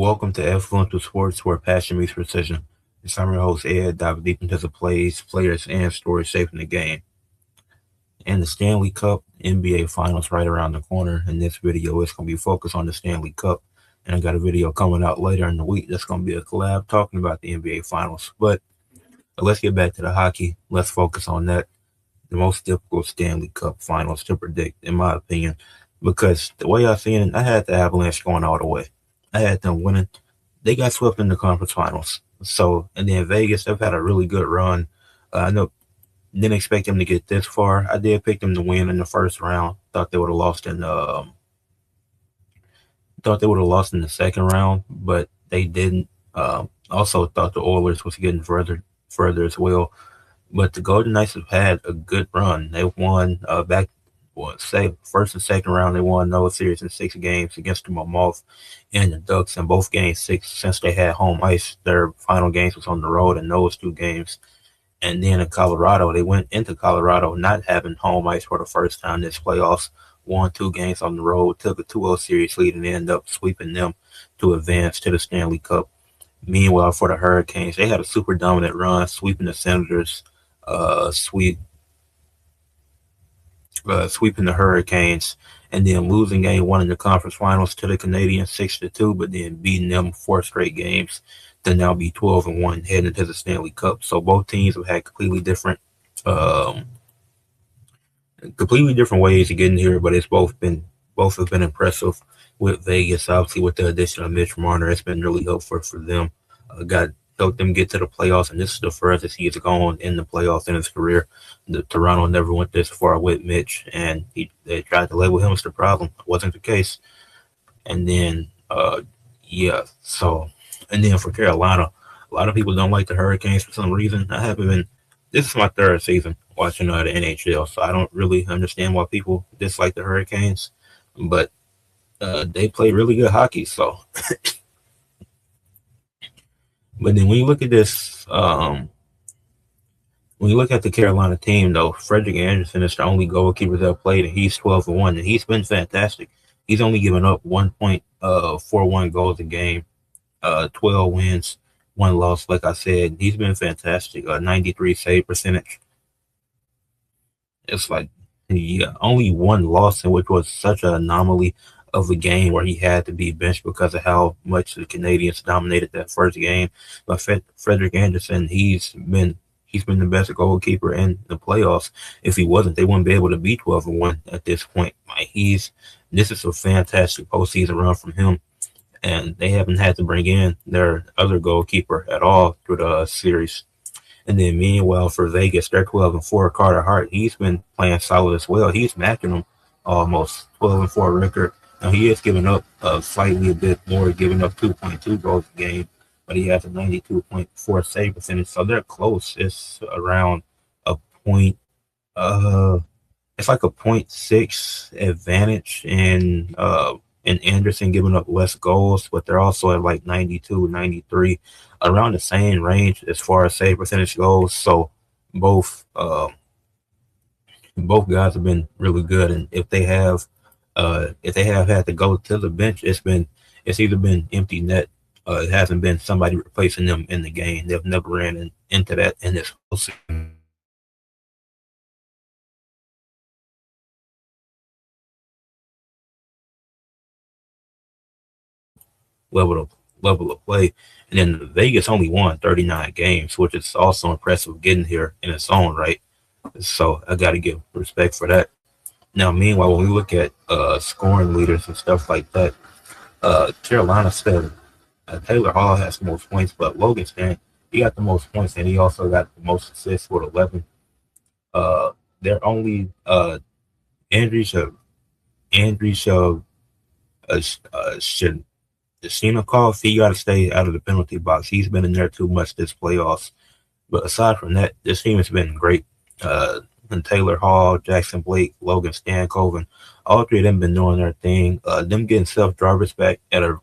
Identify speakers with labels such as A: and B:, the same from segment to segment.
A: Welcome to Ed Fluential Sports, where passion meets precision. It's I'm your host, Ed, diving deep into the plays, players, and stories shaping the game. And the Stanley Cup NBA Finals right around the corner. In this video, it's going to be focused on the Stanley Cup. And I got a video coming out later in the week that's going to be a collab talking about the NBA Finals. But let's get back to the hockey. Let's focus on that. The most difficult Stanley Cup Finals to predict, in my opinion, because the way I seen it, I had the Avalanche going all the way. I had them winning. They got swept in the conference finals. So, and then Vegas, they've had a really good run. I know didn't expect them to get this far. I did pick them to win in the first round. Thought they would have lost in the second round, but they didn't. Also thought the Oilers was getting further as well. But the Golden Knights have had a good run. They won say first and second round. They won those series in 6 games against the Mammoth and the Ducks in both games 6 since they had home ice. Their final games was on the road in those 2 games. And then in Colorado, they went into Colorado not having home ice for the first time this playoffs. Won 2 games on the road, took a 2-0 series lead, and ended up sweeping them to advance to the Stanley Cup. Meanwhile, for the Hurricanes, they had a super dominant run, sweeping the Senators, sweeping the Hurricanes, and then losing game 1 in the conference finals to the Canadiens 6-2, but then beating them 4 straight games to now be 12-1 heading into the Stanley Cup. So both teams have had um, completely different ways of getting here, but it's both have been impressive. With Vegas, obviously, with the addition of Mitch Marner, it's been really helpful for them. Helped them get to the playoffs, and this is the furthest he's gone in the playoffs in his career. The Toronto never went this far with Mitch, and they tried to label him as the problem. It wasn't the case. And then, and then for Carolina, a lot of people don't like the Hurricanes for some reason. I haven't been. This is my 3rd season watching the NHL, so I don't really understand why people dislike the Hurricanes, but they play really good hockey. So, but then when you look at this, when you look at the Carolina team, though, Frederick Anderson is the only goalkeeper that played, and he's 12-1, and he's been fantastic. He's only given up 1.41 goals a game, 12 wins, 1 loss. Like I said, he's been fantastic. 93 save percentage. It's like only 1 loss, in which was such an anomaly of a game where he had to be benched because of how much the Canadians dominated that first game. But Frederick Anderson, he's been the best goalkeeper in the playoffs. If he wasn't, they wouldn't be able to be 12-1 at this point. This is a fantastic postseason run from him, and they haven't had to bring in their other goalkeeper at all through the series. And then meanwhile for Vegas, they're 12-4. Carter Hart, he's been playing solid as well. He's matching them almost 12-4 record. Now he is giving up slightly a bit more, giving up 2.2 goals a game, but he has a 92.4 save percentage. So they're close. It's around a point. It's like a .6 advantage in Anderson giving up less goals, but they're also at like 92, 93, around the same range as far as save percentage goes. So both both guys have been really good, and if they have had to go to the bench, it's either been empty net. It hasn't been somebody replacing them in the game. They've never ran into that in this whole level of level of play. And then Vegas only won 39 games, which is also impressive getting here in its own right. So I got to give respect for that. Now, meanwhile, when we look at scoring leaders and stuff like that, Carolina said Taylor Hall has the most points, but Logan Stan, he got the most points, and he also got the most assists with 11. They're only Andriy Shinikov, he got to stay out of the penalty box. He's been in there too much this playoffs. But aside from that, this team has been great. And Taylor Hall, Jackson Blake, Logan Stankoven, all three of them been doing their thing. Them getting Seth Jarvis back at a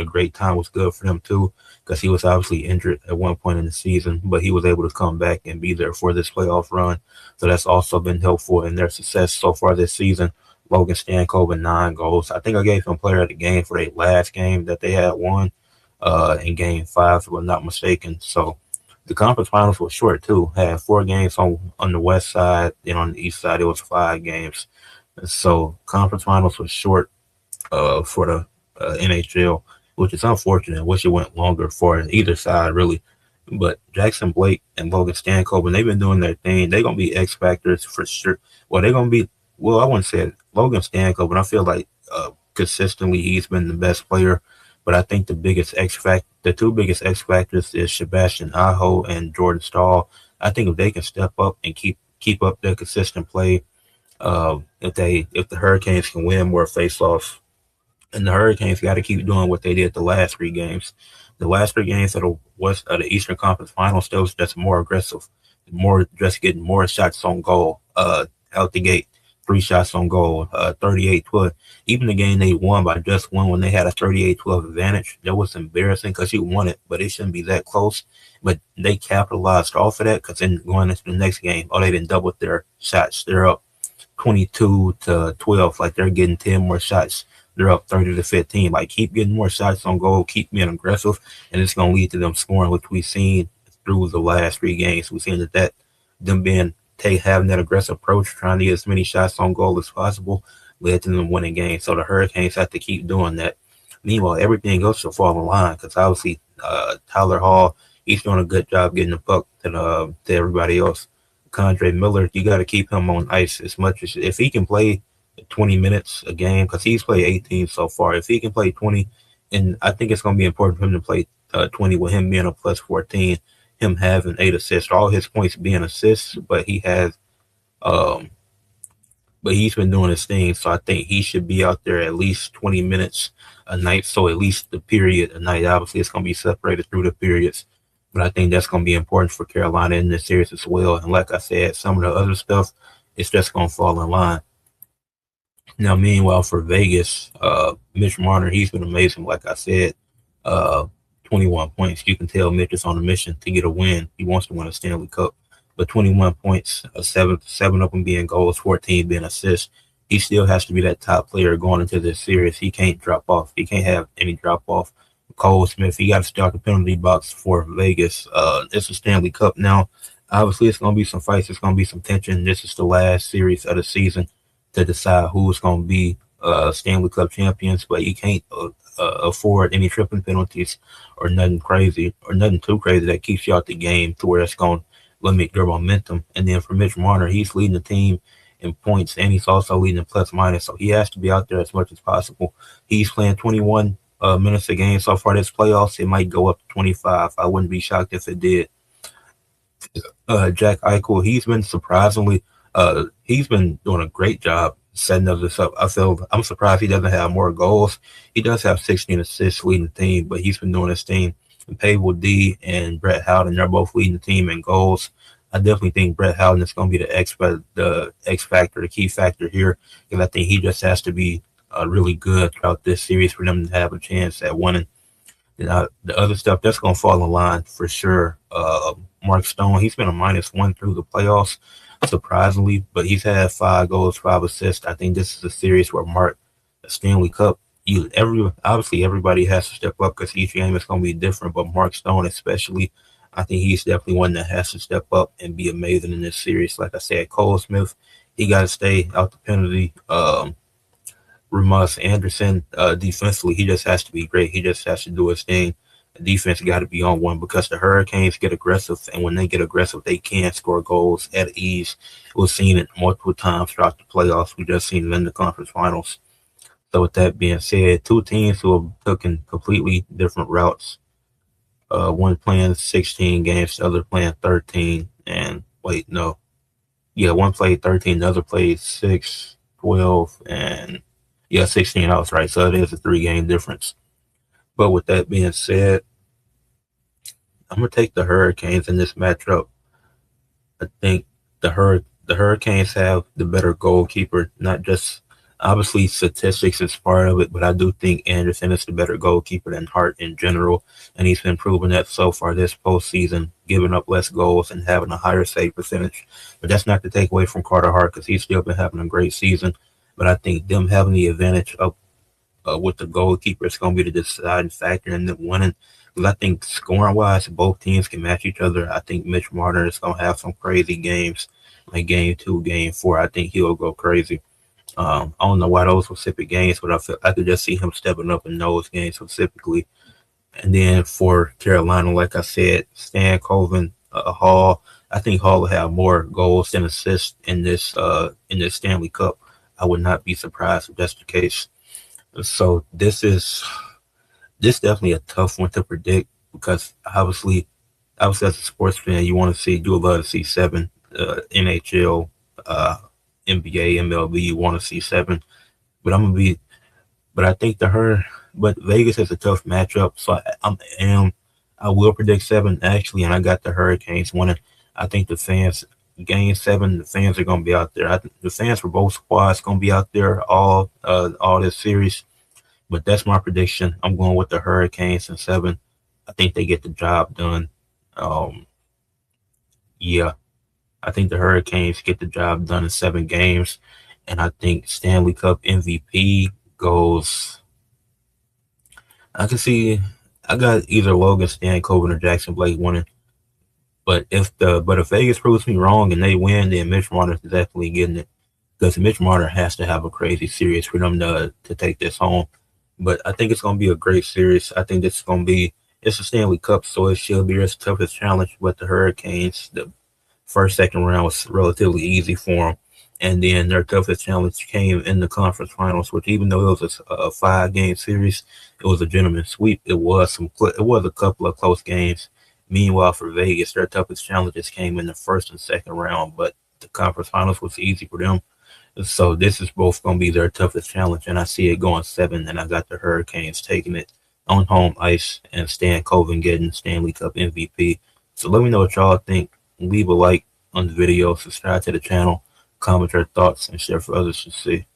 A: great time was good for them too, because he was obviously injured at one point in the season, but he was able to come back and be there for this playoff run. So that's also been helpful in their success so far this season. Logan Stankoven with 9 goals. I think I gave him player of the game for their last game that they had won in game 5, if I'm not mistaken. So the conference finals was short too. Had 4 games on the west side, and on the east side it was 5 games. So conference finals was short for the NHL, which is unfortunate. I wish it went longer for either side, really. But Jackson Blake and Logan Stankoven, they've been doing their thing. They're going to be X Factors for sure. Well, they're going to be, well, I wouldn't say it. Logan Stankoven, I feel like consistently he's been the best player. But I think the two biggest X Factors is Sebastian Aho and Jordan Stahl. I think if they can step up and keep up their consistent play, if the Hurricanes can win more faceoffs, and the Hurricanes got to keep doing what they did the last 3 games. The last 3 games of the Eastern Conference Finals, still just more aggressive, more just getting more shots on goal. Out the gate, 3 shots on goal, 38-12. Even the game they won by just one when they had a 38-12 advantage, that was embarrassing because you won it, but it shouldn't be that close. But they capitalized off of that because then going into the next game, they didn't double their shots. They're up 22-12, like they're getting 10 more shots. They're up 30-15. Like, keep getting more shots on goal, keep being aggressive, and it's going to lead to them scoring, which we've seen through the last 3 games. We've seen that them having that aggressive approach, trying to get as many shots on goal as possible, led to them winning games. So the Hurricanes have to keep doing that. Meanwhile, everything else will fall in line because obviously Tyler Hall, he's doing a good job getting the puck to everybody else. Condre Miller, you got to keep him on ice as much as if he can play 20 minutes a game, because he's played 18 so far. If he can play 20, and I think it's going to be important for him to play 20 with him being a plus 14, him having 8 assists, all his points being assists, but he's been doing his thing, so I think he should be out there at least 20 minutes a night, so at least the period a night. Obviously, it's going to be separated through the periods, but I think that's going to be important for Carolina in this series as well. And like I said, some of the other stuff, it's just going to fall in line. Now, meanwhile, for Vegas, Mitch Marner, he's been amazing. Like I said, 21 points. You can tell Mitch is on a mission to get a win. He wants to win a Stanley Cup. But 21 points, seven of them being goals, 14 being assists. He still has to be that top player going into this series. He can't drop off. He can't have any drop off. Cole Smith, he got to start the penalty box for Vegas. It's a Stanley Cup now. Obviously, it's going to be some fights. It's going to be some tension. This is the last series of the season to decide who's going to be Stanley Cup champions, but you can't afford any tripping penalties or nothing crazy or nothing too crazy that keeps you out the game to where it's going to limit your momentum. And then for Mitch Marner, he's leading the team in points, and he's also leading in plus minus, so he has to be out there as much as possible. He's playing 21 minutes a game so far this playoffs. It might go up to 25. I wouldn't be shocked if it did. Jack Eichel, he's been doing a great job setting this up. I'm surprised he doesn't have more goals. He does have 16 assists leading the team, but he's been doing his thing. And Pavel D and Brett Howden, they're both leading the team in goals. I definitely think Brett Howden is going to be the X factor, the key factor here, because I think he just has to be really good throughout this series for them to have a chance at winning. And the other stuff that's going to fall in line for sure. Mark Stone, he's been a -1 through the playoffs, surprisingly, but he's had 5 goals, 5 assists. I think this is a series where Stanley Cup, obviously everybody has to step up because each game is going to be different, but Mark Stone especially, I think he's definitely one that has to step up and be amazing in this series. Like I said, Cole Smith, he got to stay out the penalty. Ramas Anderson, defensively, he just has to be great. He just has to do his thing. The defense got to be on one because the Hurricanes get aggressive, and when they get aggressive, they can score goals at ease. We've seen it multiple times throughout the playoffs. We just seen it in the conference finals. So with that being said, two teams who have taken completely different routes. One playing 16 games, the other playing 13. And wait, no. Yeah, one played 13, the other played 6, 12, and 16. I was right. So it is a 3-game difference. But with that being said, I'm going to take the Hurricanes in this matchup. I think the Hurricanes have the better goalkeeper, not just obviously statistics is part of it, but I do think Anderson is the better goalkeeper than Hart in general, and he's been proving that so far this postseason, giving up less goals and having a higher save percentage. But that's not to take away from Carter Hart because he's still been having a great season. but I think them having the advantage of with the goalkeeper is going to be the deciding factor in them winning. Because I think scoring wise, both teams can match each other. I think Mitch Marner is going to have some crazy games, like game 2, game 4. I think he'll go crazy. I don't know why those specific games, but I could just see him stepping up in those games specifically. And then for Carolina, like I said, Stan Colvin, Hall. I think Hall will have more goals than assists in this Stanley Cup. I would not be surprised if that's the case. So this definitely a tough one to predict because obviously as a sports fan, you would love to see 7 NHL, uh, NBA, MLB. You want to see 7, but I'm gonna be but I think but Vegas is a tough matchup, so I will predict 7 actually, and I got the Hurricanes winning. I think the fans game 7, the fans are gonna be out there. I think the fans for both squads gonna be out there all this series, but that's my prediction. I'm going with the Hurricanes in 7. I think they get the job done. Um, yeah, I think the Hurricanes get the job done in 7 games, and I think Stanley Cup MVP goes. I can see. I got either Logan Stankoven or Jackson Blake winning. But if Vegas proves me wrong and they win, then Mitch Marner's definitely getting it because Mitch Marner has to have a crazy series for them to take this home. But I think it's gonna be a great series. I think this is gonna be it's a Stanley Cup, so it should be its toughest challenge. But the Hurricanes, the first second round was relatively easy for them, and then their toughest challenge came in the conference finals, which even though it was a 5 game series, it was a gentleman's sweep. It was a couple of close games. Meanwhile, for Vegas, their toughest challenges came in the first and second round, but the conference finals was easy for them. So this is both going to be their toughest challenge, and I see it going 7, and I got the Hurricanes taking it on home ice and Stan Colvin getting Stanley Cup MVP. So let me know what y'all think. Leave a like on the video, subscribe to the channel, comment your thoughts, and share for others to see.